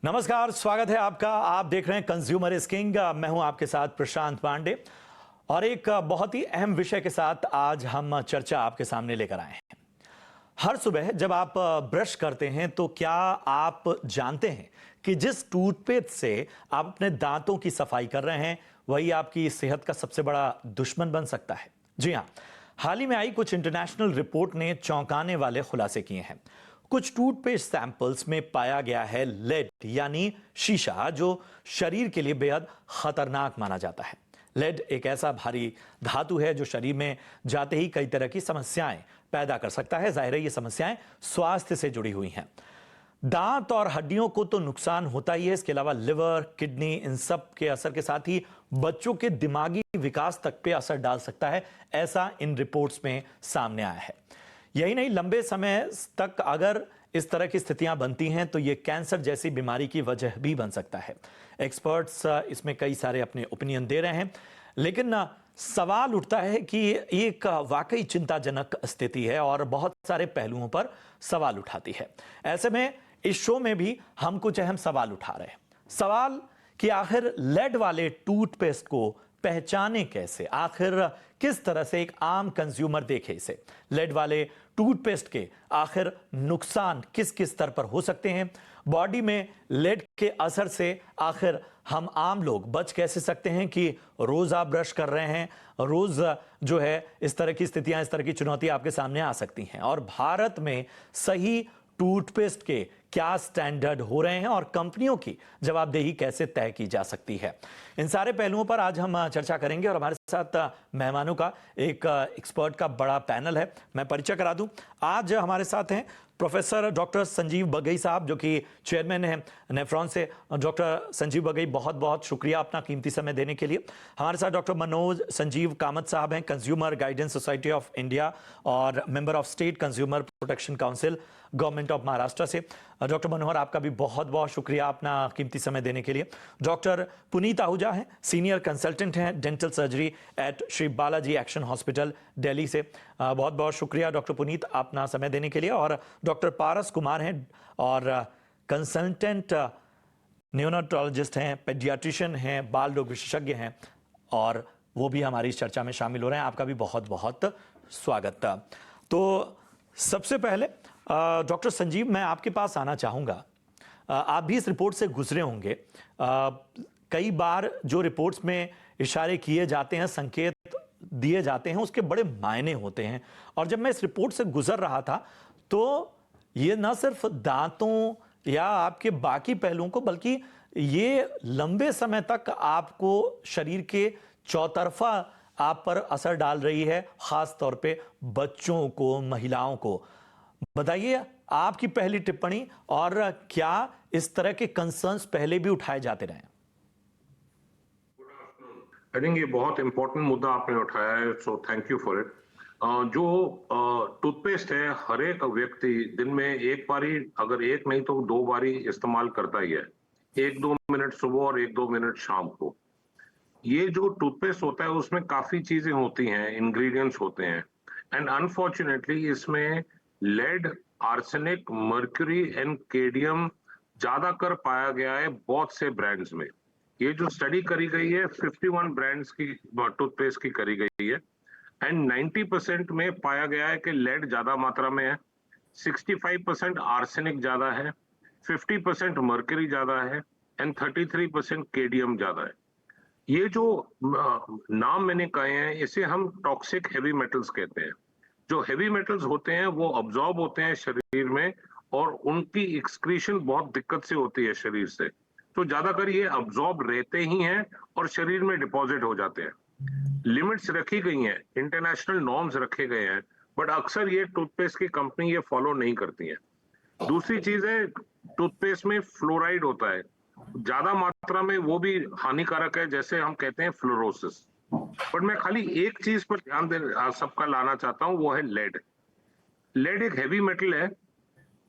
नमस्कार, स्वागत है आपका। आप देख रहे हैं कंज्यूमर इज किंग। मैं हूं आपके साथ प्रशांत पांडे और एक बहुत ही अहम विषय के साथ आज हम चर्चा आपके सामने लेकर आए हैं। हर सुबह जब आप ब्रश करते हैं तो क्या आप जानते हैं कि जिस टूथपेस्ट से आप अपने दांतों की सफाई कर रहे हैं वही आपकी सेहत का सबसे बड़ा दुश्मन बन सकता है। जी हां, हाल ही में आई कुछ इंटरनेशनल रिपोर्ट ने चौंकाने वाले खुलासे किए हैं। कुछ टूथपेस्ट सैंपल्स में पाया गया है लेड यानी शीशा, जो शरीर के लिए बेहद खतरनाक माना जाता है। लेड एक ऐसा भारी धातु है जो शरीर में जाते ही कई तरह की समस्याएं पैदा कर सकता है। जाहिर है ये समस्याएं स्वास्थ्य से जुड़ी हुई हैं। दांत और हड्डियों को तो नुकसान होता ही है, इसके अलावा लिवर, किडनी, इन सब के असर के साथ ही बच्चों के दिमागी विकास तक पे असर डाल सकता है, ऐसा इन रिपोर्ट्स में सामने आया है। यही नहीं, लंबे समय तक अगर इस तरह की स्थितियां बनती हैं तो ये कैंसर जैसी बीमारी की वजह भी बन सकता है। एक्सपर्ट्स इसमें कई सारे अपने ओपिनियन दे रहे हैं, लेकिन सवाल उठता है कि एक वाकई चिंताजनक स्थिति है और बहुत सारे पहलुओं पर सवाल उठाती है। ऐसे में इस शो में भी हम कुछ अहम सवाल उठा रहे हैं। सवाल कि आखिर लेड वाले टूथपेस्ट को पहचाने कैसे, आखिर किस तरह से एक आम कंज्यूमर देखे इसे। लेड वाले टूथपेस्ट के आखिर नुकसान किस किस स्तर पर हो सकते हैं, बॉडी में लेड के असर से आखिर हम आम लोग बच कैसे सकते हैं कि रोज आप ब्रश कर रहे हैं, रोज जो है इस तरह की स्थितियां, इस तरह की चुनौतियां आपके सामने आ सकती हैं। और भारत में सही टूथपेस्ट के क्या स्टैंडर्ड हो रहे हैं और कंपनियों की जवाबदेही कैसे तय की जा सकती है, इन सारे पहलुओं पर आज हम चर्चा करेंगे। और हमारे साथ मेहमानों का एक एक्सपर्ट का बड़ा पैनल है। मैं परिचय करा दूं, आज हमारे साथ हैं प्रोफेसर डॉक्टर संजीव बगई साहब, जो कि चेयरमैन हैं नेफ्रॉन से। डॉक्टर संजीव बगई, बहुत बहुत शुक्रिया अपना कीमती समय देने के लिए। हमारे साथ डॉक्टर मनोज संजीव कामत साहब हैं, consumer guidance society of India और member of state consumer protection council, government of Maharashtra से। डॉक्टर मनोहर, आपका भी बहुत बहुत शुक्रिया अपना कीमती समय देने के लिए। डॉक्टर पुनीत आहूजा हैं, सीनियर कंसल्टेंट हैं dental surgery eight Shri Balaji action hospital, Delhi से। बहुत बहुत शुक्रिया डॉक्टर पुनीत अपना समय देने के लिए। और डॉक्टर पारस कुमार हैं और कंसल्टेंट न्यूरोटोलॉजिस्ट हैं, पेडियाट्रिशियन हैं, बाल रोग विशेषज्ञ हैं और वो भी हमारी इस चर्चा में शामिल हो रहे हैं। आपका भी बहुत बहुत स्वागत। तो सबसे पहले डॉक्टर संजीव, मैं आपके पास आना चाहूँगा। आप भी इस रिपोर्ट से गुजरे होंगे। कई बार जो रिपोर्ट्स में इशारे किए जाते हैं, संकेत दिए जाते हैं, उसके बड़े मायने होते हैं। और जब मैं इस रिपोर्ट से गुजर रहा था तो ये न सिर्फ दांतों या आपके बाकी पहलुओं को, बल्कि ये लंबे समय तक आपको शरीर के चौतरफा आप पर असर डाल रही है, खास तौर पे बच्चों को, महिलाओं को। बताइए आपकी पहली टिप्पणी, और क्या इस तरह के कंसर्न्स पहले भी उठाए जाते रहे? आई थिंक ये बहुत इंपॉर्टेंट मुद्दा आपने उठाया है, so thank you for it. जो टूथपेस्ट है, हर एक व्यक्ति दिन में एक बारी, अगर एक नहीं तो दो बारी इस्तेमाल करता ही है। 1-2 मिनट सुबह और 1-2 मिनट शाम को। ये जो टूथपेस्ट होता है उसमें काफी चीजें होती हैं, इंग्रेडिएंट्स होते हैं, एंड अनफॉर्चुनेटली इसमें लेड, आर्सेनिक, मर्क्यूरी एंड केडियम ज्यादा कर पाया गया है बहुत से ब्रांड्स में। ये जो स्टडी करी गई है 51 ब्रांड्स की टूथपेस्ट की करी गई है, एंड 90% में पाया गया है कि लेड ज्यादा मात्रा में है, 65% आर्सेनिक ज्यादा है, 50% मर्क्यूरी ज्यादा है एंड 33% केडियम ज्यादा है। ये जो नाम मैंने कहे हैं, इसे हम टॉक्सिक हेवी मेटल्स कहते हैं। जो हेवी मेटल्स होते हैं वो अब्सॉर्ब होते हैं शरीर में और उनकी एक्सक्रीशन बहुत दिक्कत से होती है शरीर से। तो ज्यादातर ये अब्सॉर्ब रहते ही हैं और शरीर में डिपॉजिट हो जाते हैं। लिमिट्स रखी गई हैं, इंटरनेशनल नॉर्म्स रखे गए हैं, बट अक्सर ये टूथपेस्ट की कंपनी ये फॉलो नहीं करती है। दूसरी चीज है, टूथपेस्ट में फ्लोराइड होता है, ज्यादा मात्रा में वो भी हानिकारक है, जैसे हम कहते हैं फ्लोरोसिस। बट मैं खाली एक चीज पर ध्यान दे सबका लाना चाहता हूं, वो है लेड। लेड एक हैवी मेटल है,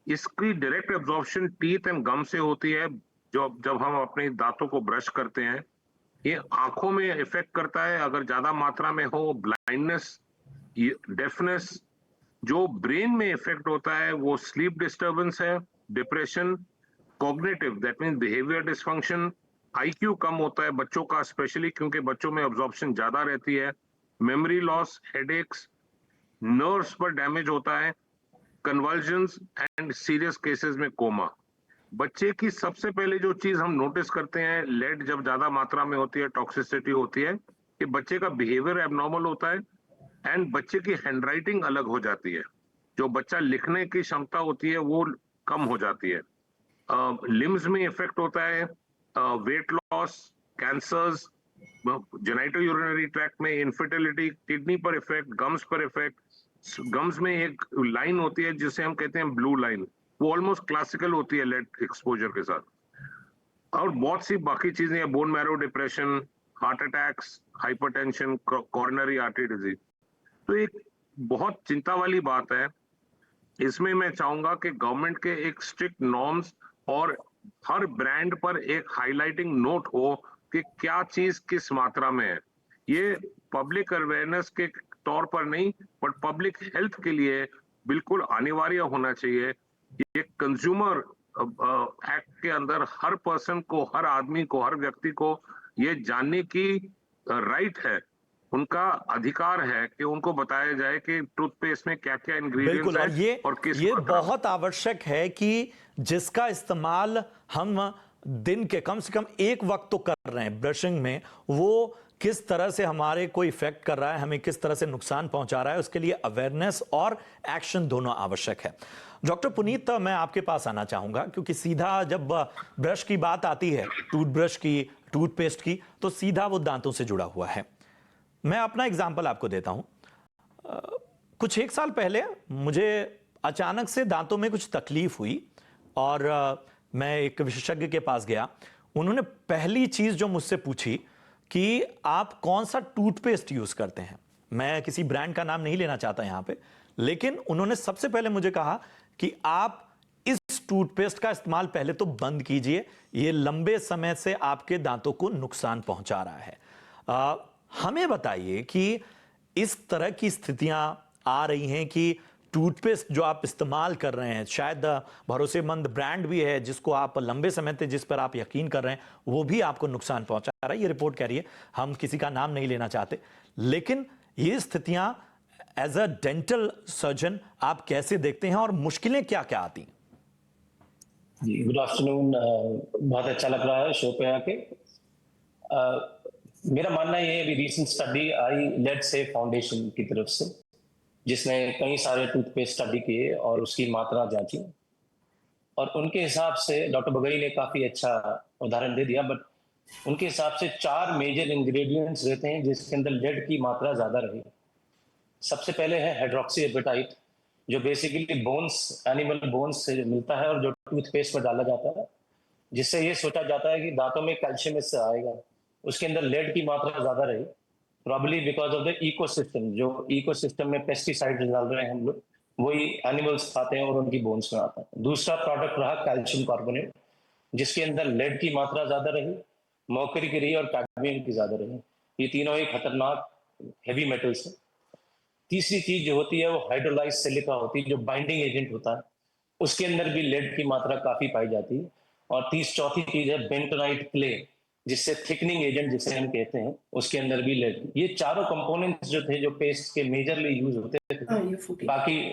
इसकी डायरेक्ट एब्जॉर्प्शन टीथ एंड गम से होती है। जब हम अपने दांतों को ब्रश करते हैं, ये आंखों में इफेक्ट करता है अगर ज्यादा मात्रा में हो, ब्लाइंडनेस, डेफनेस। जो ब्रेन में इफेक्ट होता है वो स्लीप डिस्टर्बेंस है, depression, cognitive that means behaviour dysfunction, IQ कम होता है बच्चों का, स्पेशली क्योंकि बच्चों में अब्जॉर्प्शन ज्यादा रहती है, मेमोरी लॉस, हेडेक्स, नर्व्स पर डैमेज होता है, कन्वर्जन्स एंड सीरियस केसेस में कोमा। बच्चे की सबसे पहले जो चीज हम नोटिस करते हैं लेड जब ज्यादा मात्रा में होती है, टॉक्सिसिटी होती है, कि बच्चे का बिहेवियर एबनॉर्मल होता है एंड बच्चे की हैंडराइटिंग अलग हो जाती है, जो बच्चा लिखने की क्षमता होती है वो कम हो जाती है, लिम्स में इफेक्ट होता है, weight loss, cancers, genital urinary tract में इनफर्टिलिटी, किडनी पर इफेक्ट, गम्स पर इफेक्ट। गम्स में एक लाइन होती है जिसे हम कहते हैं ब्लू लाइन, वो ऑलमोस्ट क्लासिकल होती है लेड एक्सपोजर के साथ, और बहुत सी बाकी चीजें हैं, bone marrow depression, heart attacks, hypertension, coronary artery disease. तो एक बहुत चिंता वाली बात है, इसमें मैं चाहूंगा कि गवर्नमेंट के एक स्ट्रिक्ट नॉर्म्स और हर ब्रांड पर एक हाईलाइटिंग नोट हो कि क्या चीज किस मात्रा में है। ये पब्लिक अवेयरनेस के तौर पर नहीं, बट पब्लिक हेल्थ के लिए बिल्कुल अनिवार्य होना चाहिए। ये कंज्यूमर एक्ट के अंदर हर पर्सन को, हर आदमी को, हर व्यक्ति को ये जानने की राइट है, उनका अधिकार है कि उनको बताया जाए कि टूथपेस्ट में क्या क्या इंग्रेडिएंट्स बिल्कुल, और है और किस ये मात्रा में। बहुत आवश्यक है कि जिसका इस्तेमाल हम दिन के कम से कम एक वक्त तो कर रहे हैं ब्रशिंग में, वो किस तरह से हमारे को इफेक्ट कर रहा है, हमें किस तरह से नुकसान पहुंचा रहा है, उसके लिए अवेयरनेस और एक्शन दोनों आवश्यक है। डॉक्टर पुनीत, मैं आपके पास आना चाहूंगा क्योंकि सीधा जब ब्रश की बात आती है, टूथब्रश की, टूथपेस्ट की, तो सीधा वो दांतों से जुड़ा हुआ है। मैं अपना एग्जाम्पल आपको देता हूं। कुछ एक साल पहले मुझे अचानक से दांतों में कुछ तकलीफ हुई और मैं एक विशेषज्ञ के पास गया। उन्होंने पहली चीज जो मुझसे पूछी कि आप कौन सा टूथपेस्ट यूज करते हैं। मैं किसी ब्रांड का नाम नहीं लेना चाहता यहां पे, लेकिन उन्होंने सबसे पहले मुझे कहा कि आप इस टूथपेस्ट का इस्तेमाल पहले तो बंद कीजिए, ये लंबे समय से आपके दांतों को नुकसान पहुंचा रहा है। हमें बताइए कि इस तरह की स्थितियां आ रही हैं कि टूथपेस्ट जो आप इस्तेमाल कर रहे हैं, शायद भरोसेमंद ब्रांड भी है जिसको आप लंबे समय से, जिस पर आप यकीन कर रहे हैं, वो भी आपको नुकसान पहुंचा रहा है। ये रिपोर्ट कह रही है, हम किसी का नाम नहीं लेना चाहते, लेकिन ये स्थितियां एज अ डेंटल सर्जन आप कैसे देखते हैं और मुश्किलें क्या क्या आती हैं? जी, गुड आफ्टरनून। बहुत अच्छा लग रहा है शो पे आके। मेरा मानना ये है, अभी रीसेंट स्टडी आई लेड सेफ फाउंडेशन की तरफ से, जिसने कई सारे टूथपेस्ट स्टडी किए और उसकी मात्रा जांची, और उनके हिसाब से डॉक्टर बगई ने काफी अच्छा उदाहरण दे दिया, बट उनके हिसाब से 4 मेजर इंग्रेडिएंट्स रहते हैं जिसके अंदर लेड की मात्रा ज्यादा रही। सबसे पहले है हाइड्रोक्सी एपेटाइट, जो बेसिकली बोन्स, एनिमल बोन्स से मिलता है और जो टूथपेस्ट पर डाला जाता है, जिससे ये सोचा जाता है कि दांतों में कैल्शियम इससे आएगा। उसके अंदर लेड की मात्रा ज्यादा रही, probably because of the ecosystem. जो इकोसिस्टम में पेस्टिसाइड डाल रहे हैं हम लोग, वही एनिमल्स खाते हैं और उनकी बोन्स में आता है। दूसरा प्रोडक्ट रहा कैल्शियम कार्बोनेट, जिसके अंदर लेड की मात्रा ज्यादा रही, मर्करी की रही और कैडमियम की ज्यादा रही। ये तीनों ही खतरनाक हेवी मेटल्स हैं। तीसरी चीज जो होती है वो हाइड्रोलाइज सिलिका होती है, जो बाइंडिंग एजेंट होता है, उसके अंदर भी लेड की मात्रा काफी पाई जाती है। और चौथी चीज है बेंटोनाइट क्ले, जिससे थिकनिंग एजेंट जिसे हम कहते हैं, उसके अंदर भी लेड। ये चारों कंपोनेंट्स जो थे, जो पेस्ट के मेजरली यूज होते थे, बाकी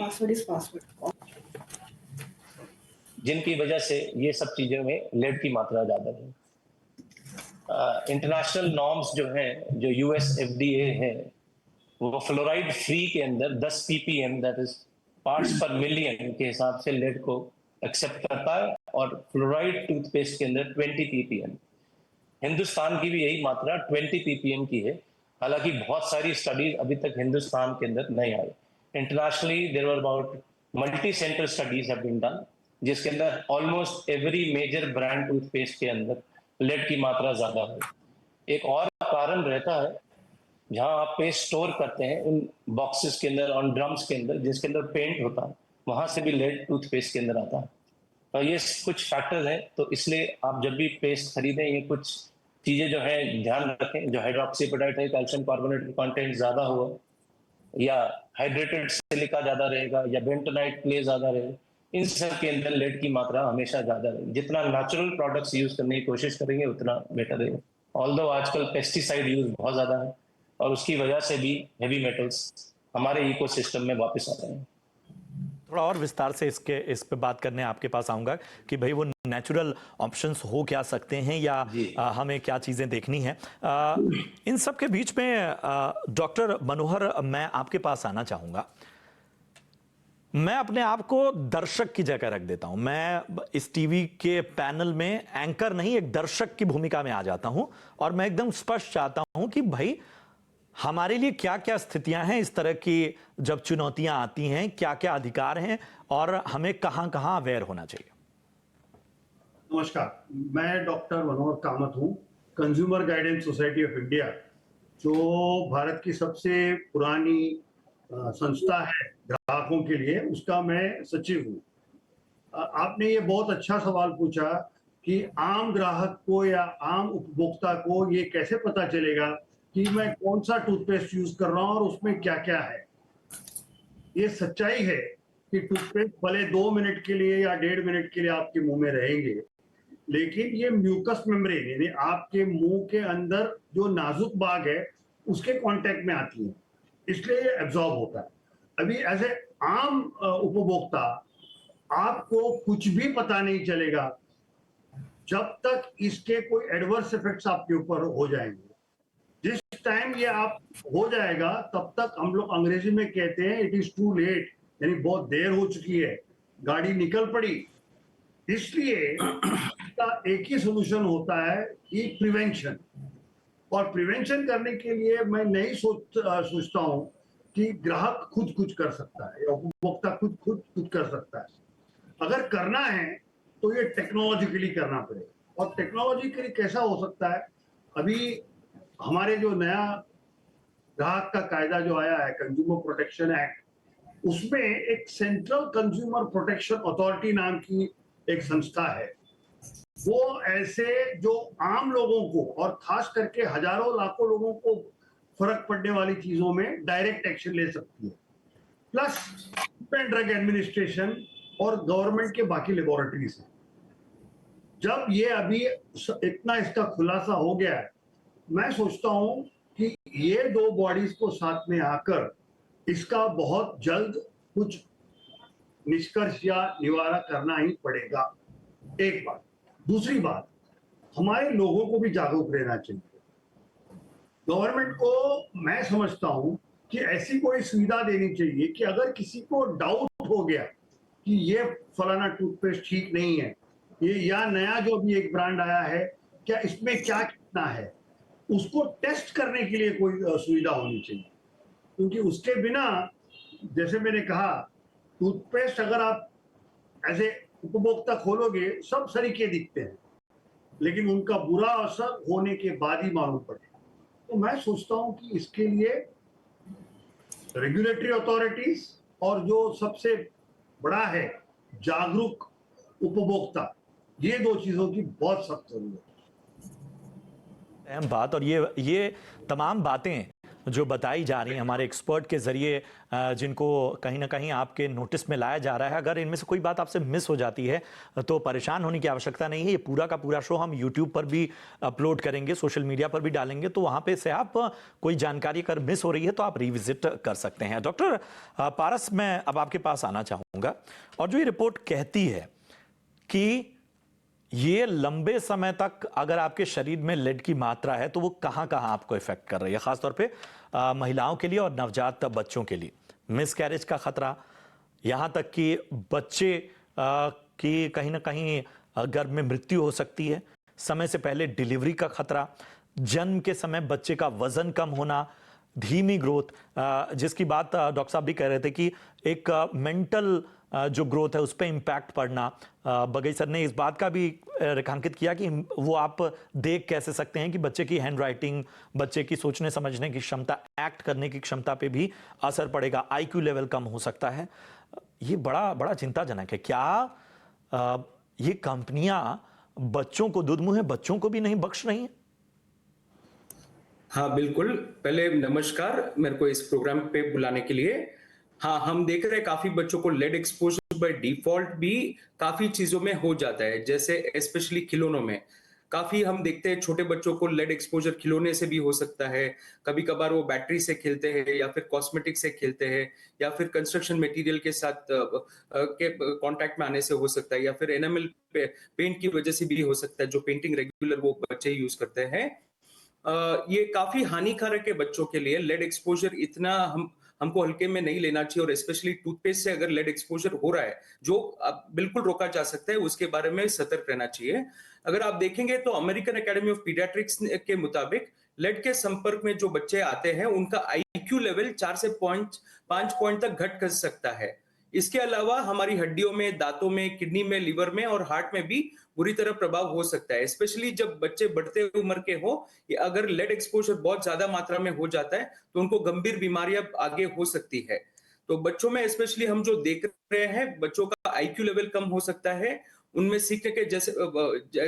जिनकी वजह से ये सब चीजों में लेड की मात्रा ज्यादा है। इंटरनेशनल नॉर्म्स जो हैं, जो यूएस एफडीए है, वो फ्लोराइड फ्री के अंदर 10 ppm, दैट इज पार्ट्स पर मिलियन के हिसाब से लेड को एक्सेप्ट करता है, और फ्लोराइड टूथपेस्ट के अंदर 20 ppm। हिंदुस्तान की भी यही मात्रा 20 ppm की है। हालांकि बहुत सारी स्टडीज अभी तक हिंदुस्तान के अंदर नहीं आई। Internationally there were about multi centre studies have been done, जिसके अंदर almost every major brand toothpaste के अंदर लेड की मात्रा ज्यादा है। एक और कारण रहता है, जहां आप पेस्ट स्टोर करते हैं उन बॉक्सेस के अंदर, ऑन ड्रम्स के अंदर, जिसके अंदर पेंट होता है, वहां से भी लेड टूथपेस्ट के अंदर आता है। तो ये कुछ फैक्टर्स हैं, तो इसलिए आप जब भी पेस्ट खरीदें, ये कुछ चीजें जो है ध्यान रखें। जो हाइड्रोक्सी एपेटाइट है, कैल्शियम कार्बोनेट कंटेंट ज्यादा हुआ, या हाइड्रेटेड सिलिका ज्यादा रहेगा, या बेंटोनाइट क्ले ज्यादा रहेगा, इन सब के अंदर लेड की मात्रा हमेशा ज्यादा रहेगी। जितना नेचुरल प्रोडक्ट्स यूज करने की कोशिश करेंगे उतना बेटर है। ऑल्दो आजकल पेस्टिसाइड यूज बहुत ज्यादा है और उसकी वजह से भी हेवी मेटल्स हमारे इकोसिस्टम में वापस आ रहे हैं। थोड़ा और विस्तार से इस पे बात करने आपके पास आऊंगा कि भाई वो नेचुरल ऑप्शंस हो क्या सकते हैं या हमें क्या चीजें देखनी है। इन सब के बीच में डॉक्टर मनोहर, मैं आपके पास आना चाहूंगा। मैं अपने आप को दर्शक की जगह रख देता हूं। मैं इस टीवी के पैनल में एंकर नहीं, एक दर्शक की भूमिका में आ जाता हूं और मैं एकदम स्पष्ट चाहता हूं कि भाई हमारे लिए क्या क्या स्थितियां हैं इस तरह की, जब चुनौतियां आती हैं क्या क्या अधिकार हैं और हमें कहां कहां अवेयर होना चाहिए। नमस्कार, मैं डॉक्टर मनोहर कामत हूं, consumer guidance society of India, जो भारत की सबसे पुरानी संस्था है ग्राहकों के लिए, उसका मैं सचिव हूं। आपने ये बहुत अच्छा सवाल पूछा कि आम ग्राहक को या आम उपभोक्ता को ये कैसे पता चलेगा कि मैं कौन सा टूथपेस्ट यूज कर रहा हूं और उसमें क्या क्या है। ये सच्चाई है कि टूथपेस्ट भले 2 मिनट के लिए या 1.5 मिनट के लिए आपके मुंह में रहेंगे, लेकिन ये म्यूकस मेम्ब्रेन यानी आपके मुंह के अंदर जो नाजुक भाग है उसके कांटेक्ट में आती है, इसलिए ये एब्जॉर्ब होता है। अभी ऐसे आम उपभोक्ता आपको कुछ भी पता नहीं चलेगा जब तक इसके कोई एडवर्स इफेक्ट्स आपके ऊपर हो जाएंगे। जिस टाइम ये आप हो जाएगा तब तक हम लोग अंग्रेजी में कहते हैं इट इज टू लेट, यानी बहुत देर हो चुकी है, गाड़ी निकल पड़ी। इसलिए इसका एक ही सोल्यूशन होता है कि प्रिवेंशन। और प्रिवेंशन करने के लिए मैं नहीं सोचता हूं कि ग्राहक खुद कुछ कर सकता है या उपभोक्ता खुद कुछ कर सकता है। अगर करना है तो ये टेक्नोलॉजिकली करना पड़ेगा। और टेक्नोलॉजिकली कैसा हो सकता है, अभी हमारे जो नया ग्राहक का कायदा जो आया है, कंज्यूमर प्रोटेक्शन एक्ट, उसमें एक सेंट्रल कंज्यूमर प्रोटेक्शन अथॉरिटी नाम की एक संस्था है। वो ऐसे जो आम लोगों को और खास करके हजारों लाखों लोगों को फर्क पड़ने वाली चीजों में डायरेक्ट एक्शन ले सकती है। Plus food and drug administration और गवर्नमेंट के बाकी लेबोरेटरीज हैं। जब ये अभी इतना इसका खुलासा हो गया है, मैं सोचता हूं कि ये दो बॉडीज को साथ में आकर इसका बहुत जल्द कुछ निष्कर्ष या निवारण करना ही पड़ेगा। एक बात। दूसरी बात, हमारे लोगों को भी जागरूक रहना चाहिए। गवर्नमेंट को मैं समझता हूं कि ऐसी कोई सुविधा देनी चाहिए कि अगर किसी को डाउट हो गया कि ये फलाना टूथपेस्ट ठीक नहीं है, ये या नया जो अभी एक ब्रांड आया है, क्या इसमें क्या कितना है, उसको टेस्ट करने के लिए कोई सुविधा होनी चाहिए। क्योंकि उसके बिना, जैसे मैंने कहा, टूथपेस्ट अगर आप ऐसे उपभोक्ता खोलोगे सब सरीखे दिखते हैं, लेकिन उनका बुरा असर होने के बाद ही मालूम पड़ेगा। तो मैं सोचता हूं कि इसके लिए रेगुलेटरी अथॉरिटीज और जो सबसे बड़ा है जागरूक उपभोक्ता, ये दो चीजों की बहुत सख्त जरूरत है। अहम बात। और ये तमाम बातें जो बताई जा रही हैं हमारे एक्सपर्ट के जरिए, जिनको कहीं ना कहीं आपके नोटिस में लाया जा रहा है, अगर इनमें से कोई बात आपसे मिस हो जाती है तो परेशान होने की आवश्यकता नहीं है। ये पूरा का पूरा शो हम YouTube पर भी अपलोड करेंगे, सोशल मीडिया पर भी डालेंगे, तो वहाँ पे से आप कोई जानकारी अगर मिस हो रही है तो आप रिविजिट कर सकते हैं। डॉक्टर पारस, मैं अब आपके पास आना चाहूँगा। और जो ये रिपोर्ट कहती है कि ये लंबे समय तक अगर आपके शरीर में लेड की मात्रा है तो वो कहां कहां आपको इफेक्ट कर रही है, खासतौर पे महिलाओं के लिए और नवजात बच्चों के लिए। मिसकैरेज का खतरा, यहां तक कि बच्चे की कहीं ना कहीं गर्भ में मृत्यु हो सकती है, समय से पहले डिलीवरी का खतरा, जन्म के समय बच्चे का वजन कम होना, धीमी ग्रोथ, जिसकी बात डॉक्टर साहब भी कह रहे थे कि एक मेंटल जो ग्रोथ है उस पर इम्पैक्ट पड़ना। बगई सर ने इस बात का भी रेखांकित किया कि वो आप देख कैसे सकते हैं कि बच्चे की हैंड राइटिंग, बच्चे की सोचने समझने की क्षमता, एक्ट करने की क्षमता पे भी असर पड़ेगा, IQ लेवल कम हो सकता है। ये बड़ा चिंताजनक है। क्या ये कंपनियां बच्चों को, दुधमुहे बच्चों को भी नहीं बख्श रही हैं? हाँ बिल्कुल, पहले नमस्कार मेरे को इस प्रोग्राम पे बुलाने के लिए। हाँ, हम देख रहे हैं काफी बच्चों को लेड एक्सपोजर बाय डिफॉल्ट भी काफी चीजों में हो जाता है, जैसे स्पेशली खिलौनों में काफी हम देखते हैं छोटे बच्चों को लेड एक्सपोजर खिलौने से भी हो सकता है। कभी कभार वो बैटरी से खेलते हैं या फिर कॉस्मेटिक से खेलते हैं या फिर कंस्ट्रक्शन मटेरियल के साथ के कांटेक्ट में आने से हो सकता है, या फिर एनामल पेंट की वजह से भी हो सकता है, जो पेंटिंग रेगुलर वो बच्चे यूज करते हैं। ये काफी हानिकारक है बच्चों के लिए। लेड एक्सपोजर इतना हमको हल्के में नहीं लेना चाहिए, और स्पेशली टूथपेस्ट से अगर लेड एक्सपोजर हो रहा है जो अब बिल्कुल रोका जा सकता है, उसके बारे में सतर्क रहना चाहिए। अगर आप देखेंगे तो अमेरिकन एकेडमी ऑफ पीडियाट्रिक्स के मुताबिक लेड के संपर्क में जो बच्चे आते हैं उनका आईक्यू लेवल 4 से 5 पॉइंट तक घट कर सकता है। इसके अलावा हमारी हड्डियों में, दांतों में, किडनी में, लिवर में और हार्ट में भी बुरी तरह प्रभाव हो सकता है, स्पेशली जब बच्चे बढ़ते उम्र के हो। अगर लेड एक्सपोजर बहुत ज्यादा मात्रा में हो जाता है तो उनको गंभीर बीमारियां आगे हो सकती है। तो बच्चों में स्पेशली हम जो देख रहे हैं, बच्चों का आईक्यू लेवल कम हो सकता है, उनमें सीखने के जैसे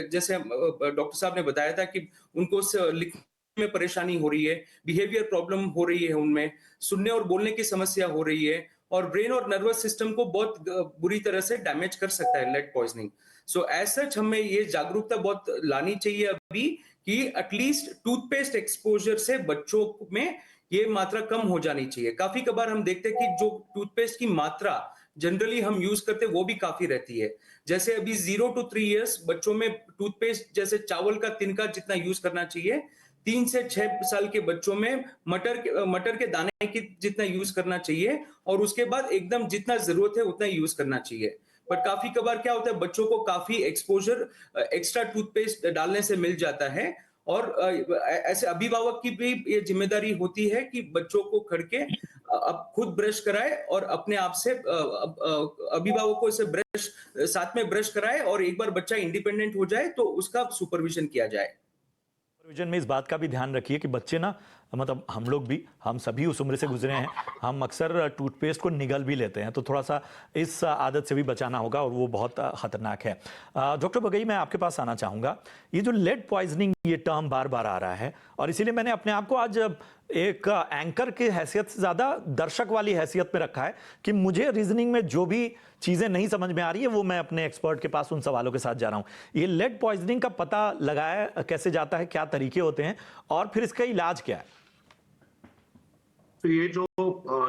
जैसे डॉक्टर साहब ने बताया था कि उनको लिखने में परेशानी हो रही है, बिहेवियर प्रॉब्लम हो रही है, उनमें सुनने और बोलने की समस्या हो रही है, और ब्रेन और नर्वस सिस्टम को बहुत बुरी तरह से डैमेज कर सकता है lead poisoning. So as such हमें ये जागरूकता बहुत लानी चाहिए अभी कि एटलीस्ट टूथपेस्ट एक्सपोजर से बच्चों में ये मात्रा कम हो जानी चाहिए। काफी कबार हम देखते हैं कि जो टूथपेस्ट की मात्रा जनरली हम यूज करते हैं वो भी काफी रहती है। जैसे अभी 0 to 3 इयर्स बच्चों में टूथपेस्ट जैसे चावल का तिनका जितना यूज करना चाहिए, 3 से 6 साल के बच्चों में मटर के दाने की जितना यूज करना चाहिए, और उसके बाद एकदम जितना जरूरत है उतना यूज करना चाहिए। बट काफी कबार क्या होता है, बच्चों को काफी एक्सपोजर एक्स्ट्रा टूथपेस्ट डालने से मिल जाता है, और ऐसे अभिभावक की भी ये जिम्मेदारी होती है कि बच्चों को खड़के अब खुद ब्रश कराए और अपने आप से अभिभावकों से ब्रश साथ में ब्रश कराए, और एक बार बच्चा इंडिपेंडेंट हो जाए तो उसका सुपरविजन किया जाए। सुपरविजन में इस बात का भी ध्यान रखिए कि बच्चे ना, मतलब हम लोग भी, हम सभी उस उम्र से गुजरे हैं, हम अक्सर टूथपेस्ट को निगल भी लेते हैं, तो थोड़ा सा इस आदत से भी बचाना होगा, और वो बहुत खतरनाक है। डॉक्टर बगई, मैं आपके पास आना चाहूँगा। ये जो लेड पॉइजनिंग, ये टर्म बार बार आ रहा है, और इसीलिए मैंने अपने आप को आज एक एंकर की हैसियत से ज़्यादा दर्शक वाली हैसियत में रखा है कि मुझे रीजनिंग में जो भी चीज़ें नहीं समझ में आ रही है वो मैं अपने एक्सपर्ट के पास उन सवालों के साथ जा रहा हूँ। ये लेड पॉइजनिंग का पता लगाया कैसे जाता है, क्या तरीके होते हैं, और फिर इसका इलाज क्या है? तो ये जो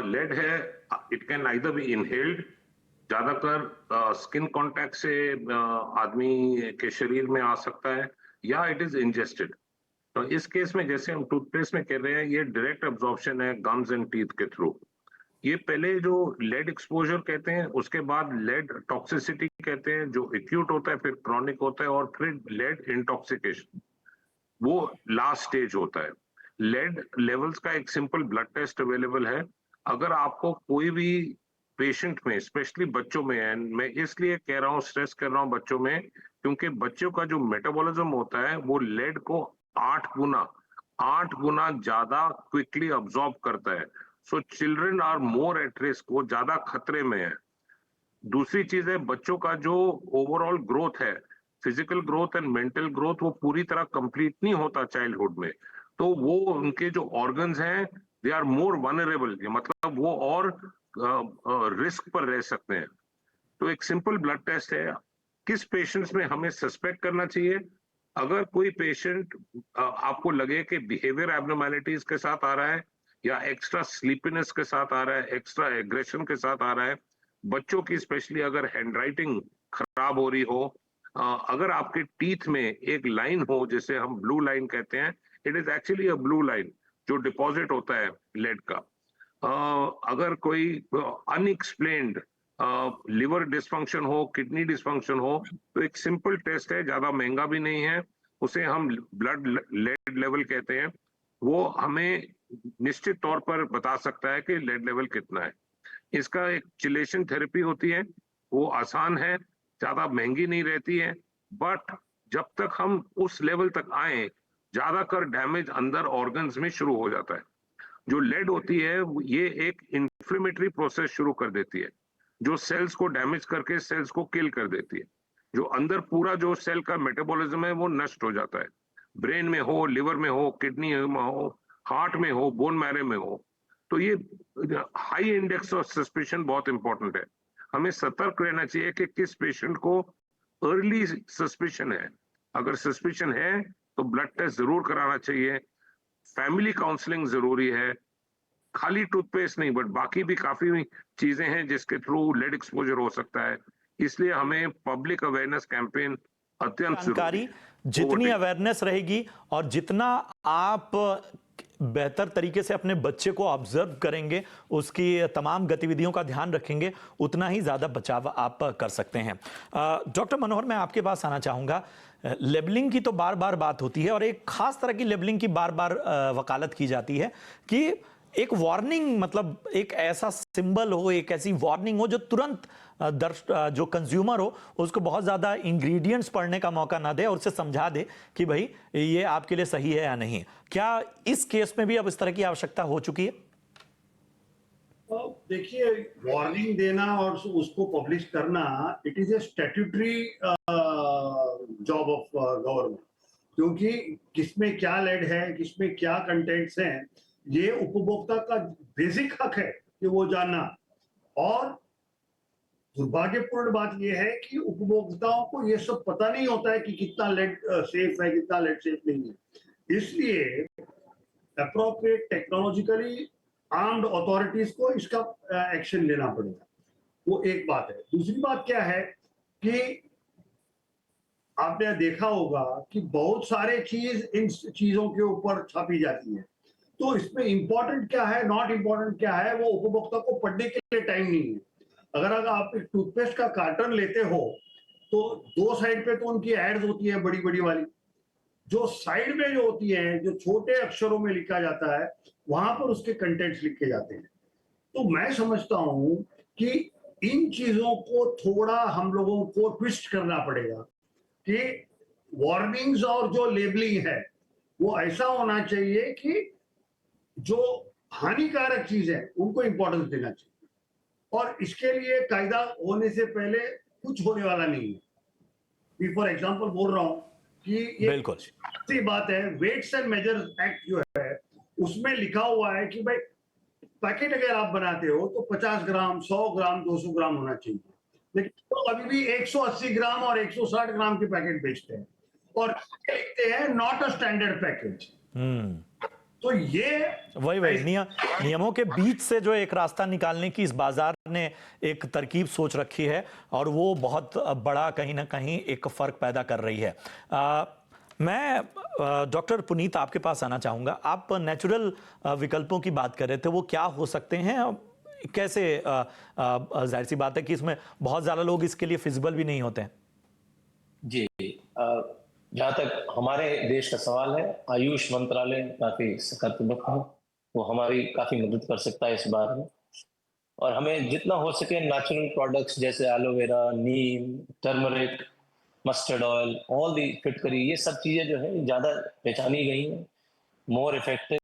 लेड है, it can either be inhaled, ज्यादातर स्किन कांटेक्ट से आदमी के शरीर में आ सकता है, या इट इज इंजेस्टेड। तो इस केस में जैसे हम टूथपेस्ट में कह रहे हैं, ये डायरेक्ट एब्जॉर्प्शन है गम्स एंड टीथ के थ्रू। ये पहले जो लेड एक्सपोजर कहते हैं, उसके बाद लेड टॉक्सिसिटी कहते हैं, जो एक्यूट होता है, फिर क्रॉनिक होता है, और फिर लेड इंटॉक्सिकेशन, वो लास्ट स्टेज होता है। लेड लेवल्स का एक सिंपल ब्लड टेस्ट अवेलेबल है। अगर आपको कोई भी पेशेंट में, स्पेशली बच्चों में, एंड मैं इसलिए कह रहा हूँ, स्ट्रेस कर रहा हूँ बच्चों में, क्योंकि बच्चों का जो मेटाबॉलिज्म होता है वो लेड को 8 गुना ज्यादा क्विकली अब्सॉर्ब करता है। So children are more at risk, वो ज्यादा खतरे में है। दूसरी चीज है, बच्चों का जो ओवरऑल ग्रोथ है, physical growth and mental growth, वो पूरी तरह कंप्लीट नहीं होता चाइल्डहुड में, तो वो उनके जो ऑर्गन्स हैं, दे आर मोर वनरेबल, मतलब वो और रिस्क पर रह सकते हैं। तो एक सिंपल ब्लड टेस्ट है। किस पेशेंट्स में हमें सस्पेक्ट करना चाहिए? अगर कोई पेशेंट आपको लगे कि बिहेवियर एब्नॉर्मैलिटीज के साथ आ रहा है, या एक्स्ट्रा स्लीपीनेस के साथ आ रहा है, एक्स्ट्रा एग्रेशन के साथ आ रहा है, बच्चों की स्पेशली अगर हैंडराइटिंग खराब हो रही हो, अगर आपके टीथ में एक लाइन हो, जिसे हम ब्लू लाइन कहते हैं, it is actually a blue line जो डिपॉजिट होता है लेड का। अगर कोई अनएक्सप्लेन्ड लिवर डिसफंक्शन हो, किडनी डिसफंक्शन हो, तो एक सिंपल टेस्ट है, ज्यादा महंगा भी नहीं है, उसे हम ब्लड लेड लेवल कहते हैं। वो हमें निश्चित तौर पर बता सकता है कि लेड लेवल कितना है। इसका एक चिलेशन थेरेपी होती है, वो आसान है, ज्यादा महंगी नहीं रहती है, बट जब तक हम उस लेवल तक आए, ज्यादातर डैमेज अंदर ऑर्गन्स में शुरू हो जाता है। जो लेड होती है, ये एक इन्फ्लेमेटरी प्रोसेस शुरू कर देती है, जो सेल्स को डैमेज करके सेल्स को किल कर देती है। जो अंदर पूरा जो सेल का मेटाबॉलिज्म है वो नष्ट हो जाता है, ब्रेन में हो, लिवर में हो, किडनी में हो, हार्ट में हो, बोन मैरो में हो। तो ये हाई इंडेक्स ऑफ सस्पिशन बहुत इंपॉर्टेंट है। हमें सतर्क रहना चाहिए कि किस पेशेंट को अर्ली सस्पिशन है। अगर सस्पिशन है तो ब्लड टेस्ट जरूर कराना चाहिए। फैमिली काउंसलिंग जरूरी है। खाली टूथपेस्ट नहीं बट बाकी भी काफी चीजें हैं जिसके थ्रू लेड एक्सपोजर हो सकता है। इसलिए हमें पब्लिक अवेयरनेस कैंपेन अत्यंत जरूरी जानकारी है। जितनी अवेयरनेस रहेगी और जितना आप बेहतर तरीके से अपने बच्चे को ऑब्जर्व करेंगे, उसकी तमाम गतिविधियों का ध्यान रखेंगे, उतना ही ज्यादा बचाव आप कर सकते हैं। डॉक्टर मनोहर, मैं आपके पास आना चाहूंगा। लेबलिंग की तो बार बार बात होती है और एक खास तरह की लेबलिंग की बार बार वकालत की जाती है कि एक वार्निंग, मतलब एक ऐसा सिंबल हो, एक ऐसी वार्निंग हो जो तुरंत जो कंज्यूमर हो उसको बहुत ज्यादा इंग्रेडिएंट्स पढ़ने का मौका ना दे और उसे समझा दे कि भाई ये आपके लिए सही है या नहीं। क्या इस केस में भी अब इस तरह की आवश्यकता हो चुकी है? देखिए, वार्निंग देना और उसको पब्लिश करना, it is a statutory job of government, क्योंकि किसमें क्या लेड है, किसमें क्या कंटेंट्स हैं, ये उपभोक्ता का बेसिक हक है कि वो जानना। और दुर्भाग्यपूर्ण बात यह है कि उपभोक्ताओं को ये सब पता नहीं होता है कि कितना लेड सेफ है, कितना लेड सेफ नहीं है। इसलिए अप्रोप्रिएट टेक्नोलॉजिकली आर्म्ड अथॉरिटीज को इसका एक्शन लेना पड़ेगा। वो एक बात है। दूसरी बात क्या है कि आपने देखा होगा कि बहुत सारे चीज इन चीजों के ऊपर छापी जाती है, तो इसमें इंपॉर्टेंट क्या है, नॉट इंपॉर्टेंट क्या है, वो उपभोक्ता को पढ़ने के लिए टाइम नहीं है। अगर आप एक टूथपेस्ट का कार्टन लेते हो तो दो साइड पे तो उनकी एड्स होती है बड़ी बड़ी वाली, जो साइड में जो होती है, जो छोटे अक्षरों में लिखा जाता है, वहां पर उसके कंटेंट्स लिखे जाते हैं। तो मैं समझता हूं कि इन चीजों को थोड़ा हम लोगों को ट्विस्ट करना पड़ेगा कि वार्निंग्स और जो लेबलिंग है वो ऐसा होना चाहिए कि जो हानिकारक चीज है उनको इंपॉर्टेंस देना चाहिए, और इसके लिए कायदा होने से पहले कुछ होने वाला नहीं है। फॉर एग्जांपल बोल रहा हूं कि ये बिल्कुल अच्छी बात है, वेट्स एंड मेजर्स एक्ट जो है उसमें लिखा हुआ है कि भाई पैकेट अगर आप बनाते हो तो 50 ग्राम, 100 ग्राम, 200 ग्राम होना चाहिए, लेकिन तो अभी भी 180 ग्राम और 160 ग्राम के पैकेट बेचते हैं और लिखते हैं नॉट अ स्टैंडर्ड पैकेज। तो ये वही नियमों के बीच से जो एक रास्ता निकालने की इस बाजार ने एक तरकीब सोच रखी है और वो बहुत बड़ा कहीं ना कहीं एक फर्क पैदा कर रही है। मैं डॉक्टर पुनीत आपके पास आना चाहूंगा। आप नेचुरल विकल्पों की बात कर रहे थे, वो क्या हो सकते हैं? कैसे? जाहिर सी बात है कि इसमें बहुत ज्यादा लोग इसके लिए फिजिबल भी नहीं होते हैं। जी, जहाँ तक हमारे देश का सवाल है, आयुष मंत्रालय काफी सकारात्मक है, वो हमारी काफी मदद कर सकता है इस बारे में। और हमें जितना हो सके नेचुरल प्रोडक्ट्स जैसे aloe vera, Neem, turmeric, mustard oil, all the फिटकरी, ये सब चीजें जो है ज्यादा पहचानी गई हैं, मोर इफेक्टिव।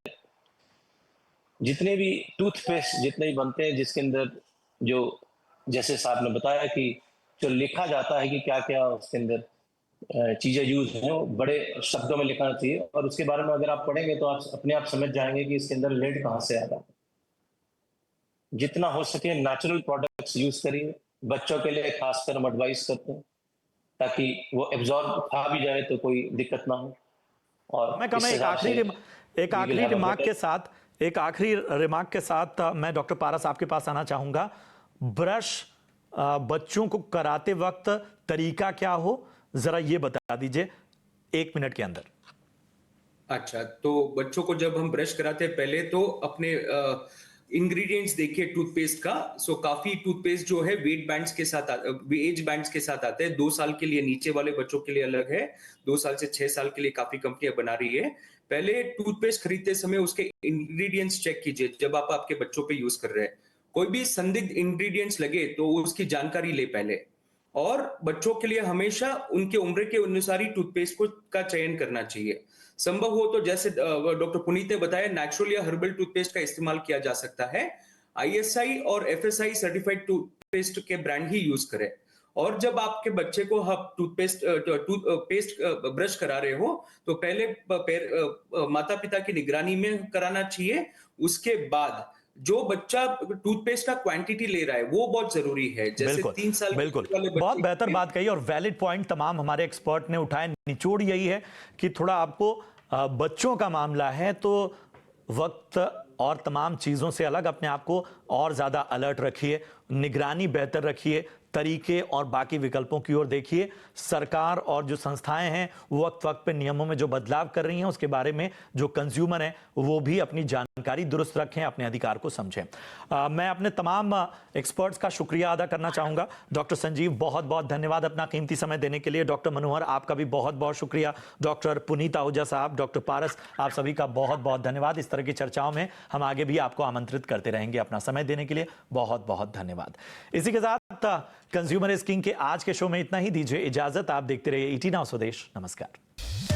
जितने भी टूथपेस्ट जितने भी बनते हैं जिसके अंदर जो, जैसे साहब ने बताया कि जो लिखा जाता है कि क्या क्या उसके अंदर चीजें यूज हैं, वो बड़े शब्दों में लिखना चाहिए, और उसके बारे में अगर आप पढ़ेंगे तो आप अपने आप समझ जाएंगे कि इसके अंदर लेड कहाँ से आ रहा है। जितना हो सके नेचुरल प्रोडक्ट्स यूज करिए। बच्चों के लिए खासकर हम एडवाइस करते हैं ताकि वो एब्जॉर्ब खा भी जाए तो कोई दिक्कत ना हो। और मैं एक आखिरी रिमार्क के साथ मैं डॉक्टर पारस आपके पास आना चाहूंगा। ब्रश बच्चों को कराते वक्त तरीका क्या हो, जरा ये बता दीजिए 1 मिनट के अंदर। अच्छा, तो बच्चों को जब हम ब्रश कराते हैं पहले तो अपने इंग्रेडिएंट्स देखिए टूथपेस्ट का। सो काफी टूथपेस्ट जो है वेट बैंड्स के साथ एज बैंड्स के साथ आते हैं। 2 साल के लिए नीचे वाले बच्चों के लिए अलग है, 2 साल से 6 साल के लिए काफी कंपनियां बना रही है। पहले टूथपेस्ट खरीदते समय उसके इंग्रेडिएंट्स चेक कीजिए जब आप आपके बच्चों पे यूज कर रहे हैं। कोई भी संदिग्ध इंग्रेडिएंट्स लगे तो उसकी जानकारी ले पहले। और बच्चों के लिए हमेशा उनके उम्र के अनुसार ही टूथपेस्ट का चयन करना चाहिए। संभव हो तो जैसे डॉक्टर पुनीत ने बताया, नेचुरल या हर्बल टूथपेस्ट का इस्तेमाल किया जा सकता है। आईएसआई और एफएसआई सर्टिफाइड टूथपेस्ट के ब्रांड ही यूज करें। और जब आपके बच्चे को आप टूथपेस्ट ब्रश करा रहे हो तो पहले माता पिता की निगरानी में कराना चाहिए। उसके बाद जो बच्चा टूथपेस्ट का क्वांटिटी ले रहा है वो बहुत जरूरी है। जैसे बिल्कुल 3 साल के बिल्कुल, वाले बच्चे बहुत बेहतर बात कही और वैलिड पॉइंट तमाम हमारे एक्सपर्ट ने उठाए। निचोड़ यही है कि थोड़ा आपको बच्चों का मामला है तो वक्त और तमाम चीजों से अलग अपने आप को और ज्यादा अलर्ट रखिए, निगरानी बेहतर रखिए, तरीके और बाकी विकल्पों की ओर देखिए। सरकार और जो संस्थाएं हैं वक्त वक्त पे नियमों में जो बदलाव कर रही हैं उसके बारे में जो कंज्यूमर हैं वो भी अपनी जानकारी दुरुस्त रखें, अपने अधिकार को समझें। मैं अपने तमाम एक्सपर्ट्स का शुक्रिया अदा करना चाहूंगा। डॉक्टर संजीव, बहुत बहुत धन्यवाद अपना कीमती समय देने के लिए। डॉक्टर मनोहर, आपका भी बहुत बहुत शुक्रिया। डॉक्टर पुनीत आहूजा साहब, डॉक्टर पारस, आप सभी का बहुत बहुत धन्यवाद। इस तरह की चर्चाओं में हम आगे भी आपको आमंत्रित करते रहेंगे। अपना समय देने के लिए बहुत बहुत धन्यवाद। इसी के साथ कंज्यूमर इज किंग के आज के शो में इतना ही। दीजिए इजाजत, आप देखते रहिए ET Now स्वदेश। नमस्कार।